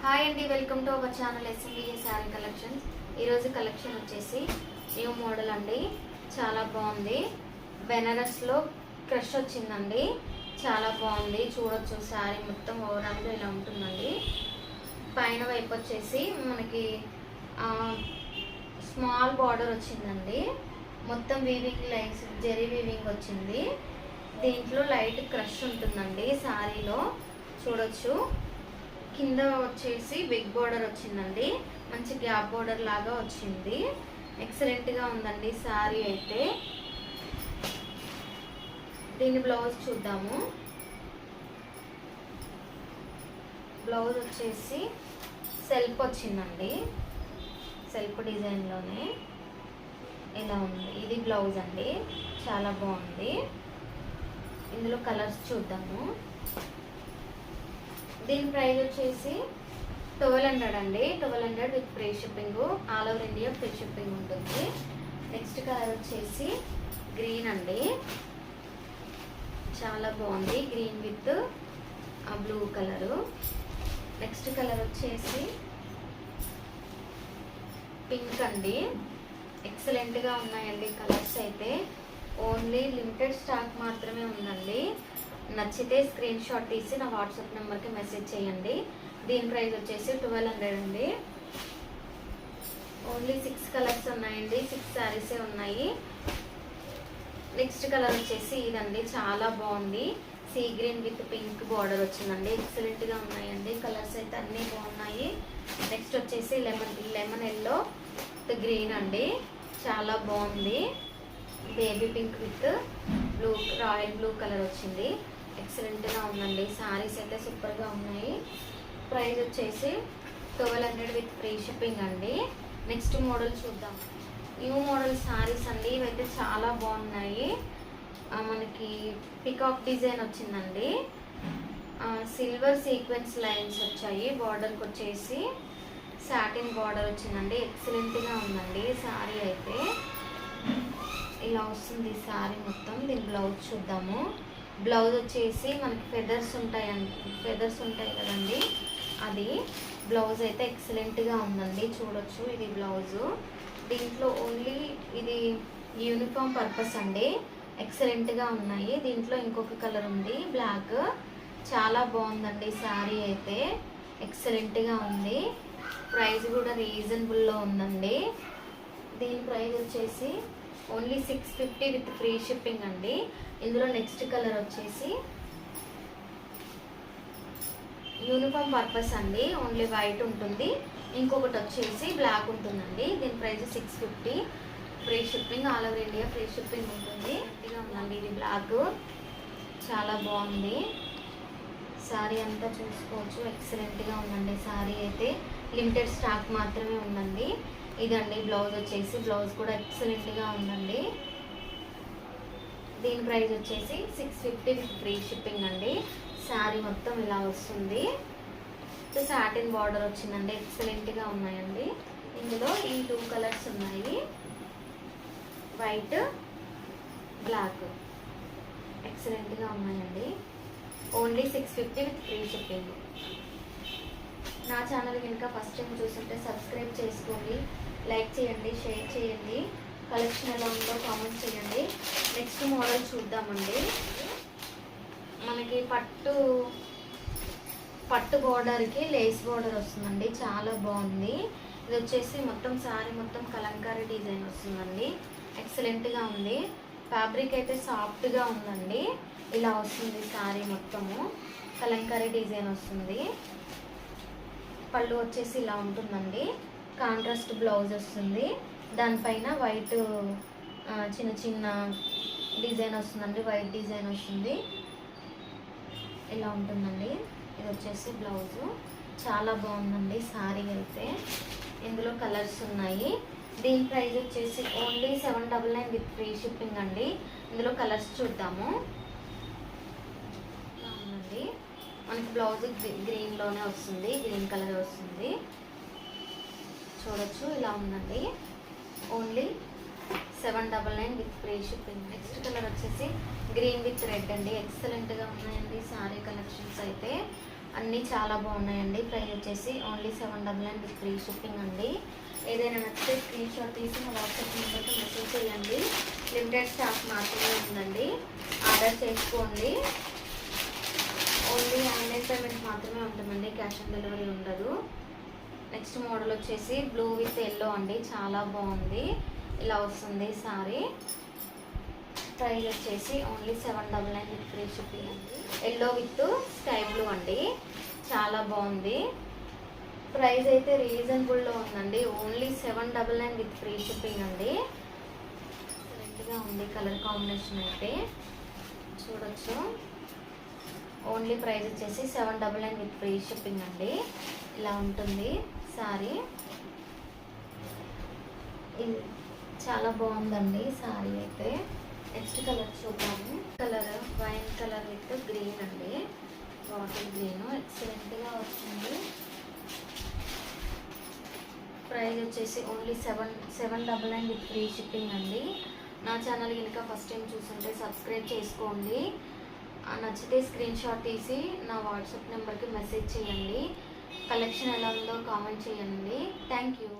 Hi అండి, welcome to our channel SMBA sari collections. ఈరోజు collection వచ్చేసి న్యూ మోడల్ అండి. చాలా బాగుంది. బెనారస్లో క్రష్ వచ్చిందండి. చాలా బాగుంది. చూడొచ్చు శారీ మొత్తం ఓవరాల్గా ఇలా ఉంటుందండి. పైన వైపు వచ్చేసి మనకి స్మాల్ బార్డర్ వచ్చిందండి. మొత్తం వీవింగ్ లైన్స్ జెరీ వీవింగ్ వచ్చింది. దీంట్లో లైట్ క్రష్ ఉంటుందండి శారీలో. చూడొచ్చు. కింద వచ్చేసి బిగ్ బార్డర్ వచ్చిందండి. మంచి గ్యాప్ బార్డర్ లాగా వచ్చింది. ఎక్సలెంట్గా ఉందండి శారీ అయితే. దీని బ్లౌజ్ చూద్దాము. బ్లౌజ్ వచ్చేసి సెల్ఫ్ వచ్చిందండి. సెల్ఫ్ డిజైన్లోనే ఇలా ఉంది. ఇది బ్లౌజ్ అండి. చాలా బాగుంది. ఇందులో కలర్స్ చూద్దాము. దీని ప్రైస్ వచ్చేసి 1200 అండి. 1200 with free shipping. All over India free shipping ఉంటుంది. నెక్స్ట్ కలర్ వచ్చేసి గ్రీన్ అండి. చాలా బాగుంది. Green with blue colour. Next colour వచ్చేసి పింక్ అండి. ఎక్సలెంట్గా ఉన్నాయండి కలర్స్ అయితే. ఓన్లీ లిమిటెడ్ స్టాక్ మాత్రమే ఉందండి. నచ్చితే స్క్రీన్ షాట్ తీసి నా వాట్సాప్ నెంబర్కి మెసేజ్ చేయండి. దీని ప్రైస్ వచ్చేసి 1200 అండి. ఓన్లీ 6 కలర్స్ ఉన్నాయండి. 6 శారీసే ఉన్నాయి. నెక్స్ట్ కలర్ వచ్చేసి ఇదండి. చాలా బాగుంది. Sea green with pink border వచ్చిందండి. ఎక్సలెంట్గా ఉన్నాయండి. కలర్స్ అయితే అన్నీ బాగున్నాయి. నెక్స్ట్ వచ్చేసి లెమన్ ఎల్లో విత్ గ్రీన్ అండి. చాలా బాగుంది. Baby pink with blue royal blue colour వచ్చింది. ఎక్సలెంట్గా ఉందండి. శారీస్ అయితే సూపర్గా ఉన్నాయి. ప్రైస్ వచ్చేసి 1200 విత్ ఫ్రీ షిప్పింగ్ అండి. నెక్స్ట్ మోడల్ చూద్దాం. న్యూ మోడల్ శారీస్ అండి. ఇవైతే చాలా బాగున్నాయి. మనకి పికాక్ డిజైన్ వచ్చిందండి. సిల్వర్ సీక్వెన్స్ లైన్స్ వచ్చాయి. బార్డర్కి వచ్చేసి సాటిన్ బార్డర్ వచ్చిందండి. ఎక్సలెంట్గా ఉందండి శారీ అయితే. ఇలా వస్తుంది శారీ మొత్తం. దీని బ్లౌజ్ చూద్దాము. బ్లౌజ్ వచ్చేసి మనకి ఫెదర్స్ ఉంటాయి కదండి. అది బ్లౌజ్ అయితే ఎక్సలెంట్గా ఉందండి. చూడొచ్చు. ఇది బ్లౌజు. దీంట్లో ఓన్లీ ఇది యూనిఫామ్ పర్పస్ అండి. ఎక్సలెంట్గా ఉన్నాయి. దీంట్లో ఇంకొక కలర్ ఉంది బ్లాక్. చాలా బాగుందండి శారీ అయితే. ఎక్సలెంట్గా ఉంది. ప్రైస్ కూడా రీజనబుల్లో ఉందండి. దీని ప్రైస్ వచ్చేసి ఓన్లీ 650 విత్ ఫ్రీ షిప్పింగ్ అండి. ఇందులో నెక్స్ట్ కలర్ వచ్చేసి యూనిఫామ్ పర్పస్ అండి. ఓన్లీ వైట్ ఉంటుంది. ఇంకొకటి వచ్చేసి బ్లాక్ ఉంటుందండి. దీని price 650. Free shipping. All over India free shipping ఉంటుంది. గట్టిగా ఉందండి. ఇది బ్లాక్. చాలా బాగుంది. శారీ అంతా చూసుకోవచ్చు. ఎక్సలెంట్గా ఉందండి శారీ అయితే. లిమిటెడ్ స్టాక్ మాత్రమే ఉందండి. ఇదండి బ్లౌజ్ వచ్చేసి. బ్లౌజ్ కూడా ఎక్సలెంట్గా ఉందండి. దీని ప్రైస్ వచ్చేసి 650 విత్ ఫ్రీ షిప్పింగ్ అండి. శారీ మొత్తం ఇలా వస్తుంది. సాటిన్ బార్డర్ వచ్చిందండి. ఎక్సలెంట్గా ఉన్నాయండి. ఇందులో ఈ 2 కలర్స్ ఉన్నాయి. White black. ఎక్సలెంట్గా ఉన్నాయండి. Only 650 with free shipping. నా ఛానల్ కనుక ఫస్ట్ టైం చూస్తుంటే సబ్స్క్రైబ్ చేసుకోండి. లైక్ చేయండి, షేర్ చేయండి. కలెక్షన్ ఎలా ఉందో కామెంట్ చేయండి. నెక్స్ట్ మోడల్ చూద్దామండి. మనకి పట్టు బార్డర్కి లేస్ బార్డర్ వస్తుందండి. చాలా బాగుంది. ఇది వచ్చేసి మొత్తం శారీ మొత్తం కలంకారీ డిజైన్ వస్తుందండి. ఎక్సలెంట్గా ఉంది. ఫ్యాబ్రిక్ అయితే సాఫ్ట్గా ఉందండి. ఇలా వస్తుంది శారీ మొత్తము. కలంకారీ డిజైన్ వస్తుంది. పళ్ళు వచ్చేసి ఇలా ఉంటుందండి. కాంట్రాస్ట్ బ్లౌజ్ వస్తుంది. దానిపైన వైట్ చిన్న చిన్న డిజైన్ వస్తుందండి. వైట్ డిజైన్ వస్తుంది. ఇలా ఉంటుందండి. ఇది వచ్చేసి బ్లౌజు. చాలా బాగుందండి శారీ అయితే. ఇందులో కలర్స్ ఉన్నాయి. దీని ప్రైస్ వచ్చేసి ఓన్లీ 799 విత్ ఫ్రీ షిప్పింగ్ అండి. ఇందులో కలర్స్ చూద్దాము. మనకి బ్లౌజ్ గ్రీన్లోనే వస్తుంది. గ్రీన్ కలర్ వస్తుంది. చూడొచ్చు. ఇలా ఉందండి. Only 799 with free shipping. Next colour వచ్చేసి గ్రీన్ విత్ రెడ్ అండి. ఎక్సలెంట్గా ఉన్నాయండి శారీ కలెక్షన్స్ అయితే. అన్నీ చాలా బాగున్నాయండి. ప్రైస్ వచ్చేసి ఓన్లీ 799 విత్ ఫ్రీ షిప్పింగ్ అండి. ఏదైనా నచ్చితే స్క్రీన్ షాట్ తీసి మా వాట్సాప్ నెంబర్కి మెసేజ్ చేయండి. లిమిటెడ్ స్టాక్ మాత్రమే ఉందండి. ఆర్డర్ చేసుకోండి. ఓన్లీ ఆన్లైన్ పేమెంట్ మాత్రమే ఉంటుందండి, క్యాష్ ఆన్ డెలివరీ ఉండదు. నెక్స్ట్ మోడల్ వచ్చేసి బ్లూ విత్ ఎల్లో అండి. చాలా బాగుంది. ఇలా వస్తుంది సారీ. ప్రైస్ వచ్చేసి ఓన్లీ 799 విత్ ఫ్రీ షిప్పింగ్ అండి. ఎల్లో విత్ స్కై బ్లూ అండి. చాలా బాగుంది. ప్రైస్ అయితే రీజనబుల్లో ఉందండి. ఓన్లీ 799 విత్ ఫ్రీ షిప్పింగ్ అండి. ఎక్సలెంట్గా ఉంది కలర్ కాంబినేషన్ అయితే చూడొచ్చు. ఓన్లీ ప్రైస్ వచ్చేసి 799 విత్ ఫ్రీ షిప్పింగ్ అండి. ఇలా ఉంటుంది సారీ. ఇది చాలా బాగుందండి సారీ అయితే. నెక్స్ట్ కలర్ చూద్దాము. Colour wine colour with green అండి. బాటిల్ గ్రీన్ ఎక్సలెంట్గా వస్తుంది. ప్రైస్ వచ్చేసి ఓన్లీ 799 విత్ ఫ్రీ షిప్పింగ్ అండి. నా ఛానల్ కనుక ఫస్ట్ టైం చూస్తుంటే సబ్స్క్రైబ్ చేసుకోండి. నచ్చితే స్క్రీన్ షాట్ తీసి నా వాట్సాప్ నెంబర్కి మెసేజ్ చేయండి. కలెక్షన్ ఎలా ఉందో కామెంట్ చేయండి. Thank you.